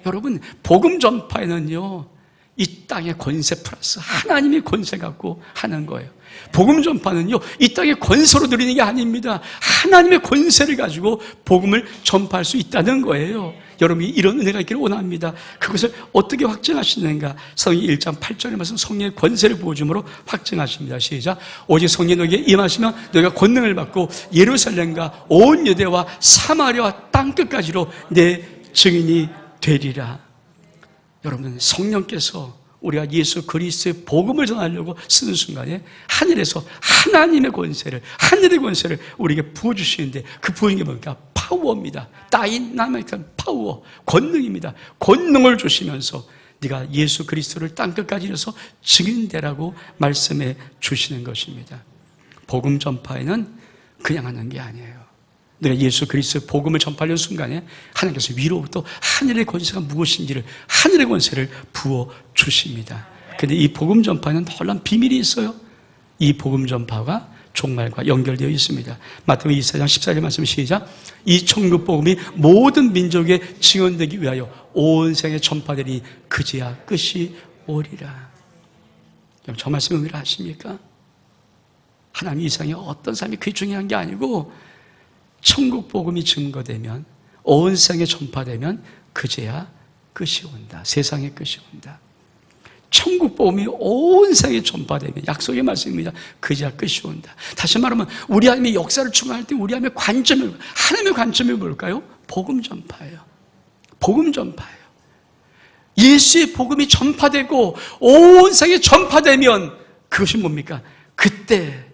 여러분, 복음 전파에는요, 이 땅의 권세 플러스 하나님의 권세 갖고 하는 거예요. 복음 전파는요, 이 땅의 권세로 누리는 게 아닙니다. 하나님의 권세를 가지고 복음을 전파할 수 있다는 거예요. 여러분이 이런 은혜가 있기를 원합니다. 그것을 어떻게 확증하시는가? 성경 1장 8절의 말씀, 성령의 권세를 부어줌으로 확증하십니다. 시작. 오직 성령이 너에게 임하시면 너희가 권능을 받고 예루살렘과 온 유대와 사마리아와 땅끝까지로 내 증인이 되리라. 여러분, 성령께서 우리가 예수 그리스도의 복음을 전하려고 쓰는 순간에 하늘에서 하나님의 권세를, 하늘의 권세를 우리에게 부어주시는데, 그 부어진 게 뭡니까? 파워입니다. 다이나믹한 파워, 권능입니다. 권능을 주시면서 네가 예수 그리스도를 땅끝까지 이뤄서 증인되라고 말씀해 주시는 것입니다. 복음 전파에는 그냥 하는 게 아니에요. 내가 예수 그리스도의 복음을 전파하려는 순간에 하나님께서 위로부터 하늘의 권세가 무엇인지를, 하늘의 권세를 부어주십니다. 그런데 이 복음 전파에는 놀라운 비밀이 있어요. 이 복음 전파가 종말과 연결되어 있습니다. 마태복음 24장 14절 말씀 시작. 이 천국 복음이 모든 민족에 증언되기 위하여 온 세상에 전파되니 그제야 끝이 오리라. 여러분, 저 말씀 의미를 아십니까? 하나님 이 세상에 어떤 사람이 그게 중요한 게 아니고, 천국 복음이 증거되면, 온 세상에 전파되면 그제야 끝이 온다. 세상의 끝이 온다. 천국 복음이 온 세상에 전파되면, 약속의 말씀입니다. 그제야 끝이 온다. 다시 말하면 우리 하나님의 역사를 추구할 때 우리 하나님의 관점이, 하나님의 관점이 뭘까요? 복음 전파예요. 복음 전파예요. 예수의 복음이 전파되고 온 세상에 전파되면 그것이 뭡니까? 그때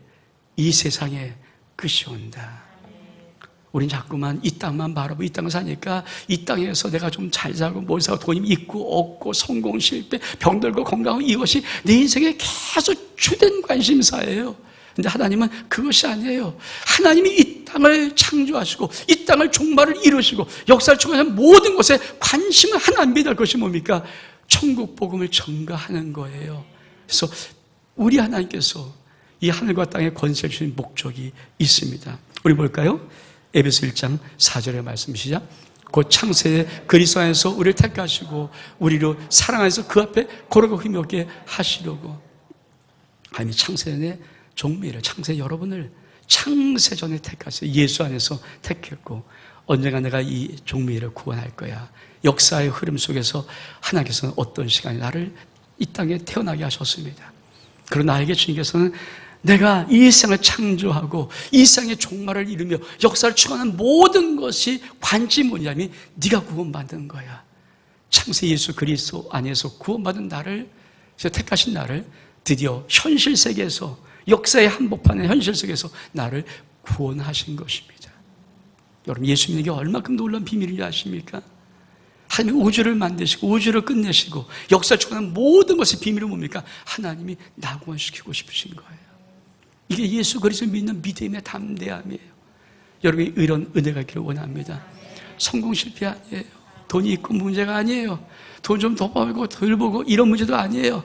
이 세상에 끝이 온다. 우린 자꾸만 이 땅만 바라보고 이 땅을 사니까 이 땅에서 내가 좀 잘 살고 뭘 사고 돈이 있고 없고 성공 실패 병들고 건강하고 이것이 내 인생에 계속 주된 관심사예요. 근데 하나님은 그것이 아니에요. 하나님이 이 땅을 창조하시고 이 땅을 종말을 이루시고 역사를 추구하는 모든 것에 관심을 하나입니다. 그것이 뭡니까? 천국 복음을 전가하는 거예요. 그래서 우리 하나님께서 이 하늘과 땅에 권세를 주신 목적이 있습니다. 우리 볼까요? 에베소 1장 4절의 말씀 시작. 곧 창세에 그리스도 안에서 우리를 택하시고 우리로 사랑하여서 그 앞에 걸어가고 힘없게 하시려고. 하나님이 창세전에 종미를, 창세 여러분을 창세전에 택하셔서 예수 안에서 택했고, 언젠가 내가 이 종미를 구원할 거야. 역사의 흐름 속에서 하나님께서는 어떤 시간에 나를 이 땅에 태어나게 하셨습니다. 그러나 나에게 주님께서는 내가 이 세상을 창조하고 이 세상의 종말을 이루며 역사를 추구하는 모든 것이 관심이 뭐냐면 네가 구원받은 거야. 창세 예수 그리스도 안에서 구원받은 나를, 택하신 나를 드디어 현실 세계에서, 역사의 한복판의 현실 속에서 나를 구원하신 것입니다. 여러분, 예수 믿는 게 얼마큼 놀라운 비밀인지 아십니까? 하나님이 우주를 만드시고 우주를 끝내시고 역사를 추구하는 모든 것의 비밀은 뭡니까? 하나님이 나 구원시키고 싶으신 거예요. 이게 예수 그리스도 믿는 믿음의 담대함이에요. 여러분이 이런 은혜가 있기를 원합니다. 성공 실패 아니에요. 돈이 있고 문제가 아니에요. 돈 좀 더 벌고 덜 벌고 이런 문제도 아니에요.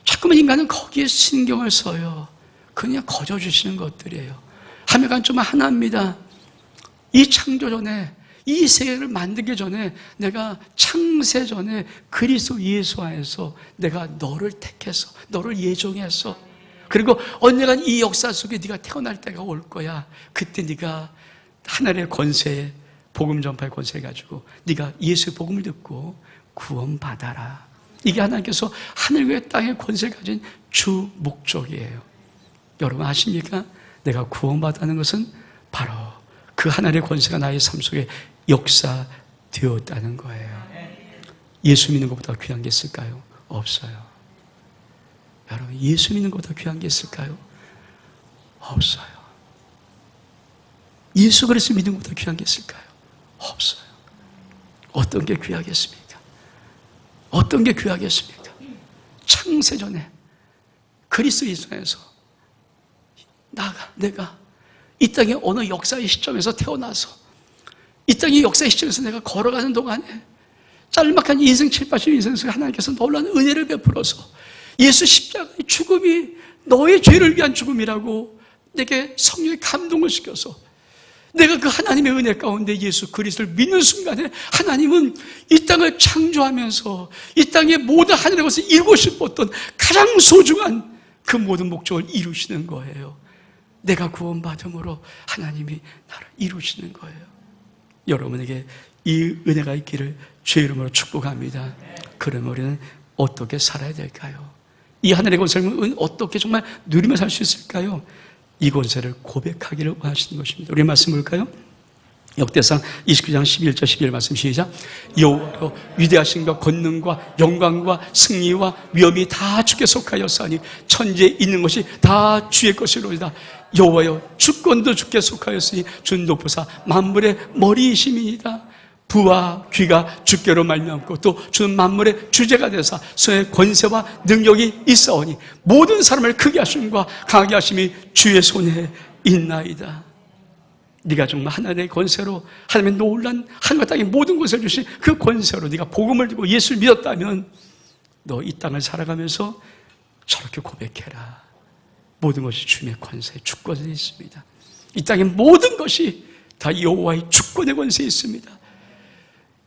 자꾸만 인간은 거기에 신경을 써요. 그냥 거저주시는 것들이에요. 하나님과 좀 하나입니다. 이 창조 전에, 이 세계를 만들기 전에, 내가 창세 전에 그리스도 예수 안에서 내가 너를 택해서, 너를 예정해서, 그리고 언젠간 이 역사 속에 네가 태어날 때가 올 거야. 그때 네가 하늘의 권세, 복음 전파의 권세 가지고 네가 예수의 복음을 듣고 구원받아라. 이게 하나님께서 하늘과 땅의 권세를 가진 주 목적이에요. 여러분 아십니까? 내가 구원받는 것은 바로 그 하늘의 권세가 나의 삶 속에 역사되었다는 거예요. 예수 믿는 것보다 귀한 게 있을까요? 없어요. 여러분, 예수 믿는 것보다 귀한 게 있을까요? 없어요. 예수 그리스도 믿는 것보다 귀한 게 있을까요? 없어요. 어떤 게 귀하겠습니까? 어떤 게 귀하겠습니까? 창세전에 그리스도 예수 안에서 내가 이 땅의 어느 역사의 시점에서 태어나서 이 땅의 역사의 시점에서 내가 걸어가는 동안에 짤막한 인생 7, 80 인생 속에 하나님께서 놀라운 은혜를 베풀어서 예수 십자가의 죽음이 너의 죄를 위한 죽음이라고 내게 성령의 감동을 시켜서 내가 그 하나님의 은혜 가운데 예수 그리스도를 믿는 순간에 하나님은 이 땅을 창조하면서 이 땅의 모든 하늘의 것을 이루고 싶었던 가장 소중한 그 모든 목적을 이루시는 거예요. 내가 구원받음으로 하나님이 나를 이루시는 거예요. 여러분에게 이 은혜가 있기를 주의 이름으로 축복합니다. 그러면 우리는 어떻게 살아야 될까요? 이 하늘의 권세를 어떻게 정말 누리며 살 수 있을까요? 이 권세를 고백하기를 원하시는 것입니다. 우리 말씀 볼까요? 역대상 29장 11절 12절 말씀 시작. 여호와여 위대하신과 권능과 영광과 승리와 위엄이 다 주께 속하였사니 천지에 있는 것이 다 주의 것이로이다. 여호와여 주권도 주께 속하였으니 주는 높으사 만물의 머리이심이니이다. 부와 귀가 주께로 말미암고 또 주는 만물의 주제가 되사 손에 권세와 능력이 있사오니 모든 사람을 크게 하심과 강하게 하심이 주의 손에 있나이다. 네가 정말 하나님의 권세로 하나님의 놀란 하늘과 땅의 모든 것을 주신 그 권세로 네가 복음을 듣고 예수를 믿었다면 너 이 땅을 살아가면서 저렇게 고백해라. 모든 것이 주님의 권세, 주권에 있습니다. 이 땅의 모든 것이 다 여호와의 주권의 권세에 있습니다.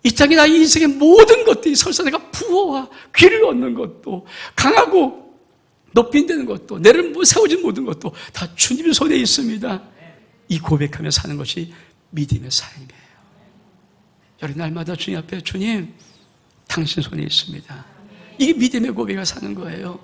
이 땅에 나의 인생의 모든 것들이 설사 내가 부와 귀를 얻는 것도 강하고 높임되는 것도 내를 세워진 모든 것도 다 주님의 손에 있습니다. 이 고백하며 사는 것이 믿음의 삶이에요. 여러분 날마다 주님 앞에 주님 당신 손에 있습니다. 이게 믿음의 고백을 사는 거예요.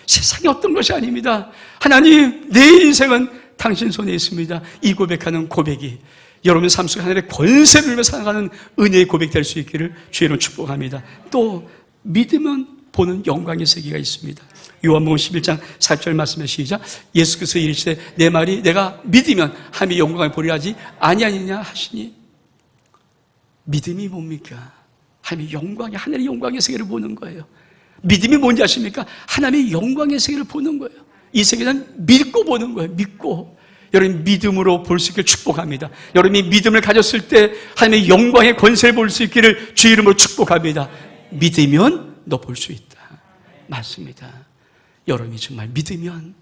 세상에 어떤 것이 아닙니다. 하나님 내 인생은 당신 손에 있습니다. 이 고백하는 고백이 여러분 삶 속에 하늘의 권세를 누리며 살아가는 은혜의 고백 될 수 있기를 주의로 축복합니다. 또 믿으면 보는 영광의 세계가 있습니다. 요한복음 11장 4절 말씀에 시작. 예수께서 이르시되 내 말이 내가 믿으면 하나님의 영광을 보리라 하지 아니하느냐 하시니 믿음이 뭡니까? 하나님의 영광의 하늘의 영광의 세계를 보는 거예요. 믿음이 뭔지 아십니까? 하나님의 영광의 세계를 보는 거예요. 이 세계는 믿고 보는 거예요. 믿고. 여러분 믿음으로 볼 수 있기를 축복합니다. 여러분이 믿음을 가졌을 때 하나님의 영광의 권세를 볼 수 있기를 주의 이름으로 축복합니다. 믿으면 너 볼 수 있다. 맞습니다. 여러분이 정말 믿으면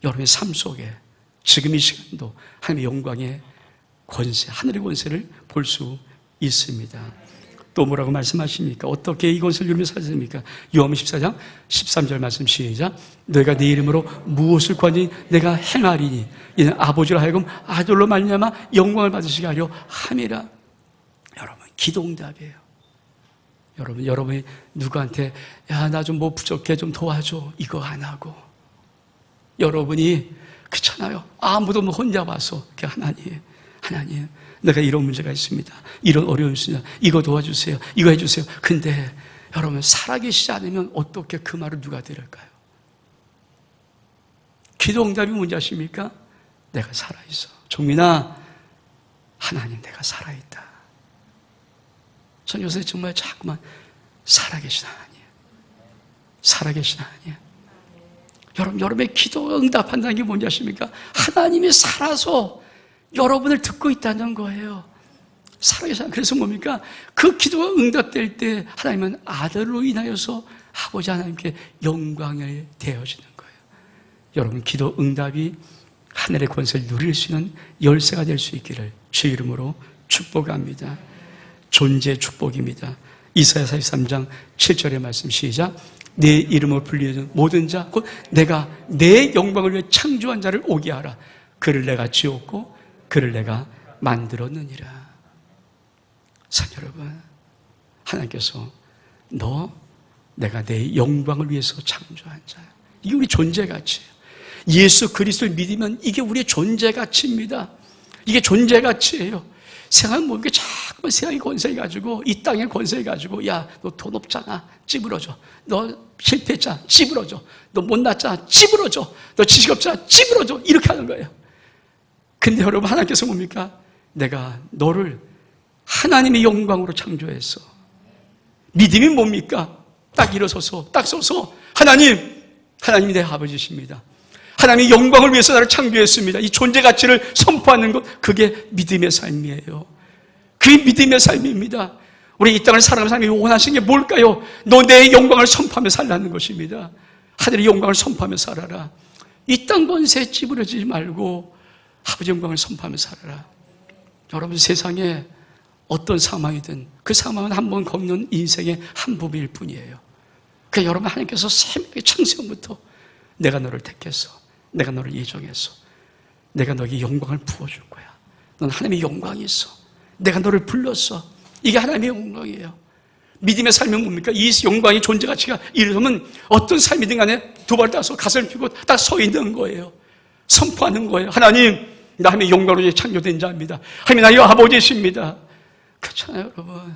여러분의 삶 속에 지금 이 시간도 하나님의 영광의 권세, 하늘의 권세를 볼 수 있습니다. 또 뭐라고 말씀하십니까? 어떻게 이 권세를 누리며 살습니까? 요한복음 14장 13절 말씀 시작. 너희가 내 이름으로 무엇을 구하니 내가 행하리니 이는 아버지로 하여금 아들로 말미암아 영광을 받으시게 하려 함이라. 여러분 기도응답이에요. 여러분이 누구한테 야 나 좀 뭐 부족해 좀 도와줘 이거 안 하고 여러분이 그렇잖아요. 아무도 없는 혼자 와서 하나님 내가 이런 문제가 있습니다. 이런 어려움이 있습니다. 이거 도와주세요. 이거 해주세요. 근데 여러분 살아계시지 않으면 어떻게 그 말을 누가 들을까요? 기도응답이 뭔지 아십니까? 내가 살아있어. 종민아 하나님 내가 살아있다. 전 요새 정말 자꾸만 살아계신 하나님 살아계신 하나님. 여러분의 기도 응답한다는 게 뭔지 아십니까? 하나님이 살아서 여러분을 듣고 있다는 거예요. 살아계신. 그래서 뭡니까? 그 기도가 응답될 때 하나님은 아들로 인하여서 아버지 하나님께 영광을 되어지는 거예요. 여러분 기도 응답이 하늘의 권세를 누릴 수 있는 열쇠가 될 수 있기를 주의 이름으로 축복합니다. 존재 축복입니다. 이사야 43장 7절의 말씀 시작. 내 이름을 불리는 모든 자 곧 내가 내 영광을 위해 창조한 자를 오게 하라. 그를 내가 지었고 그를 내가 만들었느니라. 참 여러분 하나님께서 내가 내 영광을 위해서 창조한 자야. 이게 우리 존재 가치예요. 예수 그리스도를 믿으면 이게 우리의 존재 가치입니다. 이게 존재 가치예요. 세상은 뭐 이렇게 자꾸 세상의 권세 가지고 이 땅의 권세 가지고 야 너 돈 없잖아 찌부러져. 너 실패했잖아 찌부러져. 너 못났잖아 찌부러져. 너 지식 없잖아 찌부러져. 이렇게 하는 거예요. 근데 여러분 하나님께서 뭡니까? 내가 너를 하나님의 영광으로 창조했어. 믿음이 뭡니까? 딱 일어서서 딱 서서 하나님이 내 아버지십니다. 하나님의 영광을 위해서 나를 창조했습니다. 이 존재 가치를 선포하는 것, 그게 믿음의 삶이에요. 그게 믿음의 삶입니다. 우리 이 땅을 살아가는 사람이 원하시는 게 뭘까요? 너 내 영광을 선포하며 살라는 것입니다. 하늘의 영광을 선포하며 살아라. 이 땅 권세에 찌부러지지 말고 아버지 영광을 선포하며 살아라. 여러분 세상에 어떤 상황이든 그 상황은 한번 겪는 인생의 한 부분일 뿐이에요. 그러니까 여러분 하나님께서 새벽에 창세전부터 내가 너를 택했어. 내가 너를 예정했어. 내가 너에게 영광을 부어줄 거야. 넌 하나님의 영광이 있어. 내가 너를 불렀어. 이게 하나님의 영광이에요. 믿음의 삶은 뭡니까? 이 영광의 존재 가치가 이러면 어떤 삶이든 간에 두 발 따서 가슴을 펴고 딱 서 있는 거예요. 선포하는 거예요. 하나님, 나 하나님의 영광으로 창조된 자입니다. 하나님, 나의 아버지십니다. 그렇잖아요, 여러분.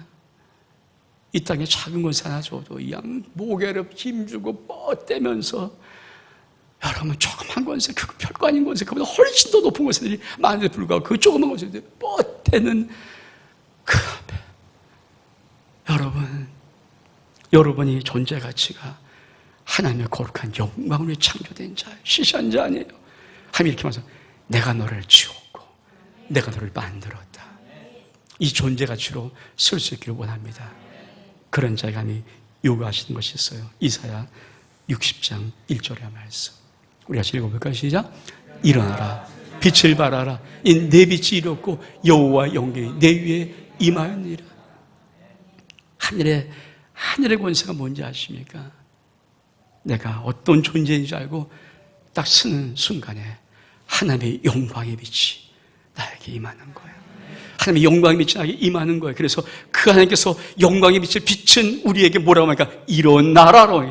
이 땅에 작은 것을 하나 줘도 그냥 목에를 힘주고 뻗대면서 여러분, 조그만 권세, 그거 별거 아닌 권세, 그보다 훨씬 더 높은 권세들이 많은데 불구하고 그 조그만 권세들이 뻗대는 그 앞에 여러분이 존재 가치가 하나님의 거룩한 영광으로 창조된 자, 시시한 자 아니에요. 하나님이 이렇게 말해서 내가 너를 지었고 내가 너를 만들었다. 이 존재 가치로 쓸 수 있기를 원합니다. 그런 자에게 하나님이 요구하시는 것이 있어요. 이사야 60장 1절의 말씀. 우리 같이 읽어볼까요? 시작. 일어나라, 빛을 발하라. 내 빛이 이렇고 여호와 영광이 내 위에 임하였느니라. 하늘의 권세가 뭔지 아십니까? 내가 어떤 존재인지 알고 딱 쓰는 순간에 하나님의 영광의 빛이 나에게 임하는 거예요. 하나님의 영광의 빛이 나에게 임하는 거예요. 그래서 그 하나님께서 영광의 빛을 비춘 우리에게 뭐라고 하니까 일어나라라고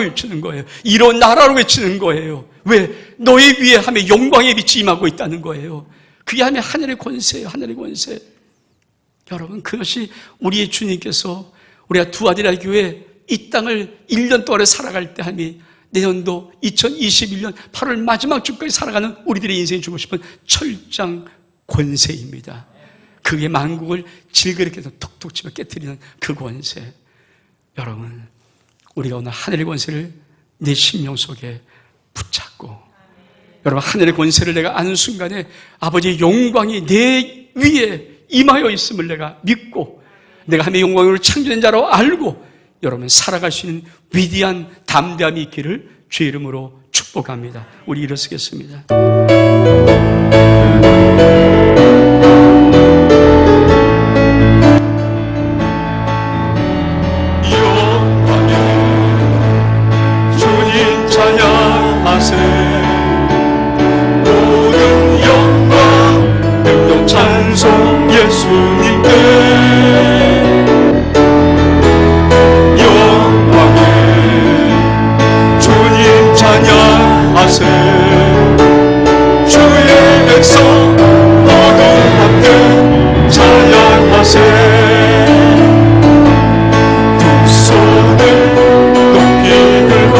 외치는 거예요. 일어나라라고 외치는 거예요. 왜? 너희 위에 하나님의 영광의 빛이 임하고 있다는 거예요. 그게 하나님의 권세예요. 하늘의 권세. 여러분, 그것이 우리의 주님께서 우리가 두 아들의 교회 이 땅을 1년 동안에 살아갈 때 하나님이 내년도 2021년 8월 마지막 주까지 살아가는 우리들의 인생에 주고 싶은 철장 권세입니다. 그게 만국을 질그릇해서 톡톡 치며 깨뜨리는 그 권세. 여러분, 우리가 오늘 하늘의 권세를 내 심령 속에 붙잡고, 여러분, 하늘의 권세를 내가 아는 순간에 아버지의 영광이 내 위에 임하여 있음을 내가 믿고, 내가 하나님의 영광으로 창조된 자로 알고 여러분 살아갈 수 있는 위대한 담대함이 있기를 주의 이름으로 축복합니다. 우리 일어서겠습니다. 영광의 주님 찬양하세. 모든 영광 능력 찬송 예수님께. 주의 백성 모두 함께 찬양하세. 두 손을 높이 들고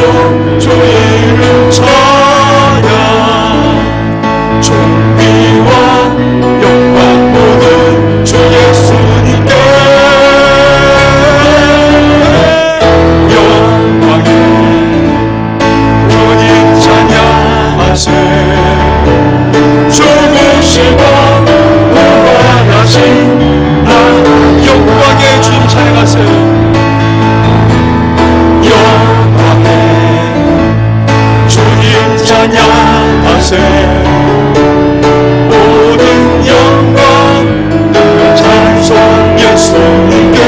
주 이름 찬양. 존귀와 영광 모두 주 예수님께. 영광의 주님 찬양하세. 죽으시고 부활하신 영광의 주님 찬양하세. 영광의 주님 찬양하세. 모든 영광 능력 찬송 예수님께.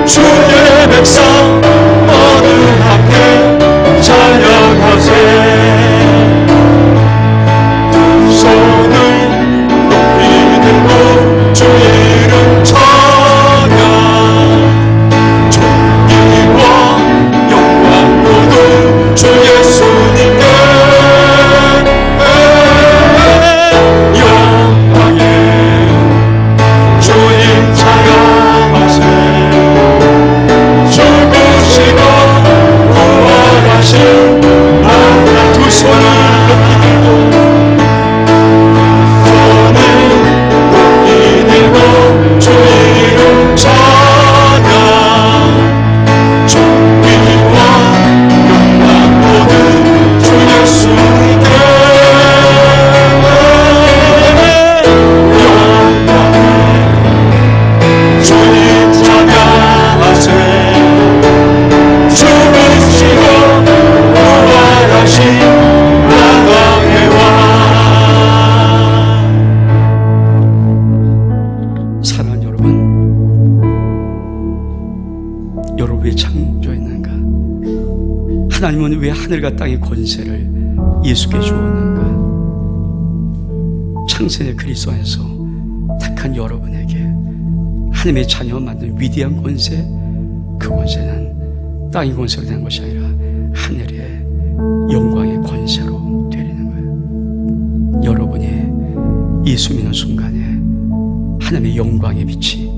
주의 백성 모두 함께 찬양하세. 두 손을 높이 들고 주 이름 찬양. 존귀와 영광 모두 주 예수님께. 영광의 주님 찬양하세. 죽으시고 부활하신 두 손을 높이 들고 주 이름 찬양. 존귀와 영광 모두 주 예수님께. 영광의 주님 찬양하세. 사랑하는 여러분, 여러분 왜 창조했는가? 하나님은 왜 하늘과 땅의 권세를 예수께 주었는가? 창세의 그리스도 안에서 택한 여러분에게 하나님의 자녀 만든 위대한 권세, 그 권세는 땅의 권세로 되는 것이 아니라 하늘의 영광의 권세로 되리는 거예요. 여러분이 예수 믿는 순간에 하나님의 영광의 빛이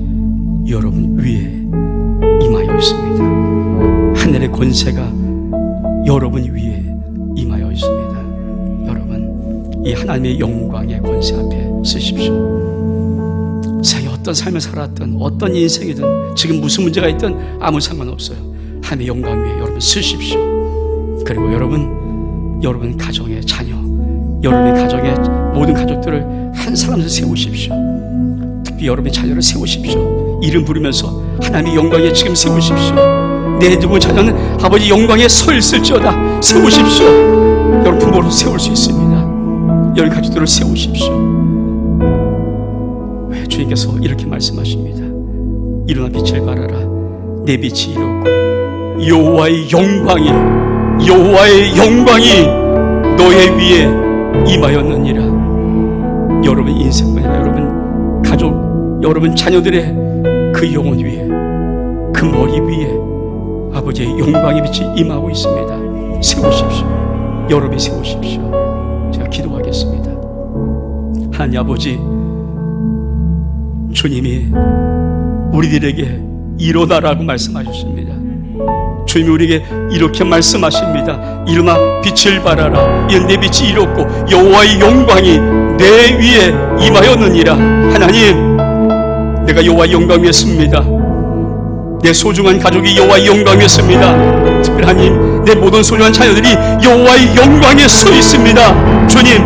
여러분 위에 임하여 있습니다. 하늘의 권세가 여러분 위에 임하여 있습니다. 여러분, 이 하나님의 영광의 권세 앞에 서십시오. 세상에 어떤 삶을 살았든 어떤 인생이든 지금 무슨 문제가 있든 아무 상관없어요. 하나님의 영광 위에 여러분 서십시오. 그리고 여러분 가정의 자녀, 여러분의 가정의 모든 가족들을 한 사람씩 세우십시오. 특히 여러분의 자녀를 세우십시오. 이름 부르면서 하나님의 영광에 지금 세우십시오. 내 누구 자녀는 아버지 영광에 서 있을지어다. 세우십시오. 여러분 부모로 세울 수 있습니다. 여러분 가족들을 세우십시오. 왜 주님께서 이렇게 말씀하십니다. 일어나 빛을 발하라. 내 빛이 이렇고 여호와의 영광이 너의 위에 임하였느니라. 여러분 인생뿐 아니라 여러분 가족, 여러분 자녀들의 그 영혼 위에, 그 머리 위에 아버지의 영광의 빛이 임하고 있습니다. 세우십시오. 여러분이 세우십시오. 제가 기도하겠습니다. 하나님 아버지, 주님이 우리들에게 일어나라고 말씀하셨습니다. 주님이 우리에게 이렇게 말씀하십니다. 일어나 빛을 발하라. 이는 내 빛이 이롭고 여호와의 영광이 내 위에 임하였느니라. 하나님, 내가 여호와의 영광 위에 섭니다. 내 소중한 가족이 여호와의 영광 위에 섭니다. 특별히 하나님, 내 모든 소중한 자녀들이 여호와의 영광에 서 있습니다. 주님,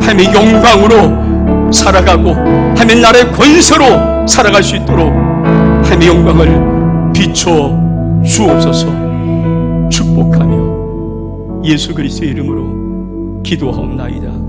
하나님의 영광으로 살아가고 하나님의 나라의 권세로 살아갈 수 있도록 하나님의 영광을 비춰 주옵소서. 축복하며 예수 그리스도의 이름으로 기도하옵나이다.